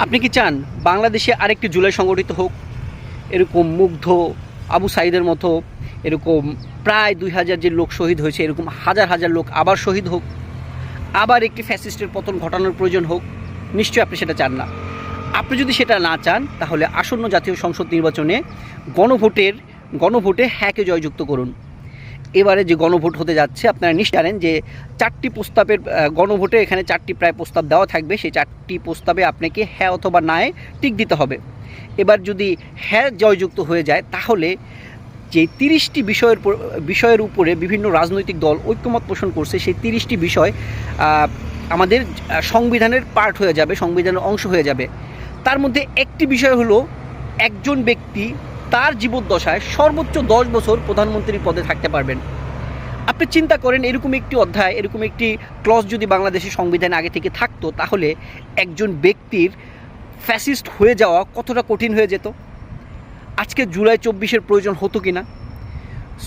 আপনি কি চান বাংলাদেশে আরেকটি জুলাই সংগঠিত হোক? এরকম মুগ্ধ, আবু সাঈদের মতো এরকম প্রায় ২,০০০ যে লোক শহীদ হয়েছে, এরকম হাজার হাজার লোক আবার শহীদ হোক, আবার একটি ফ্যাসিস্টের পতন ঘটানোর প্রয়োজন হোক? নিশ্চয়ই আপনি সেটা চান না। আপনি যদি সেটা না চান, তাহলে আসন্ন জাতীয় সংসদ নির্বাচনে গণভোটে হ্যাঁকে জয়যুক্ত করুন। এবারে যে গণভোট হতে যাচ্ছে, আপনারা নিশ্চয় জানেন যে ৪টি প্রস্তাবের গণভোটে এখানে ৪টি প্রায় প্রস্তাব দেওয়া থাকবে। সেই ৪টি প্রস্তাবে আপনাকে হ্যাঁ অথবা নায় টিক দিতে হবে। এবার যদি হ্যাঁ জয়যুক্ত হয়ে যায়, তাহলে যে ৩০টি বিষয়ের উপরে বিভিন্ন রাজনৈতিক দল ঐক্যমত পোষণ করছে, সেই ৩০টি বিষয় আমাদের সংবিধানের পার্ট হয়ে যাবে, সংবিধানের অংশ হয়ে যাবে। তার মধ্যে একটি বিষয় হলো, একজন ব্যক্তি তার জীবদ্দশায় সর্বোচ্চ ১০ বছর প্রধানমন্ত্রীর পদে থাকতে পারবেন। আপনি চিন্তা করেন, এরকম একটি অধ্যায়, এরকম একটি ক্লজ যদি বাংলাদেশের সংবিধানে আগে থেকে থাকতো, তাহলে একজন ব্যক্তির ফ্যাসিস্ট হয়ে যাওয়া কতটা কঠিন হয়ে যেত। আজকে জুলাই ২৪-এর প্রয়োজন হতো কি না?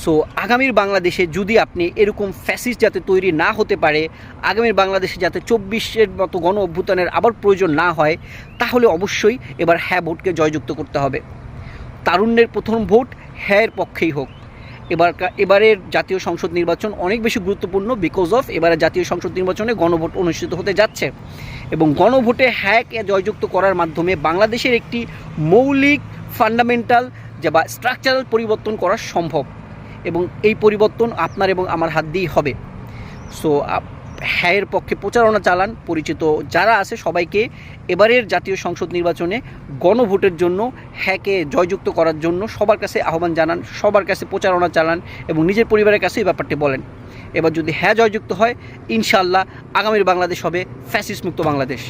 সো আগামীর বাংলাদেশে যদি আপনি এরকম ফ্যাসিস্ট যাতে তৈরি না হতে পারে, আগামীর বাংলাদেশে যাতে ২৪-এর মতো গণ অভ্যুত্থানের আবার প্রয়োজন না হয়, তাহলে অবশ্যই এবার হ্যাঁ ভোটকে জয়যুক্ত করতে হবে। তারুণ্যের প্রথম ভোট হ্যাঁর পক্ষেই হোক। এবারের জাতীয় সংসদ নির্বাচন অনেক বেশি গুরুত্বপূর্ণ, বিকজ অফ এবারের জাতীয় সংসদ নির্বাচনে গণভোট অনুষ্ঠিত হতে যাচ্ছে, এবং গণভোটে হ্যাঁকে জয়যুক্ত করার মাধ্যমে বাংলাদেশের একটি মৌলিক ফান্ডামেন্টাল বা স্ট্রাকচারাল পরিবর্তন করা সম্ভব, এবং এই পরিবর্তন আপনার এবং আমার হাত দিয়েই হবে। সো হ্যাঁয়ের পক্ষে প্রচারণা চালান, পরিচিত যারা আছে সবাইকে এবারের জাতীয় সংসদ নির্বাচনে গণভোটের জন্য হ্যাঁকে জয়যুক্ত করার জন্য সবার কাছে আহ্বান জানান, সবার কাছে প্রচারণা চালান, এবং নিজের পরিবারের কাছে এই ব্যাপারটি বলেন। এবার যদি হ্যাঁ জয়যুক্ত হয়, ইনশাআল্লাহ আগামীর বাংলাদেশ হবে ফ্যাসিস্ট মুক্ত বাংলাদেশ।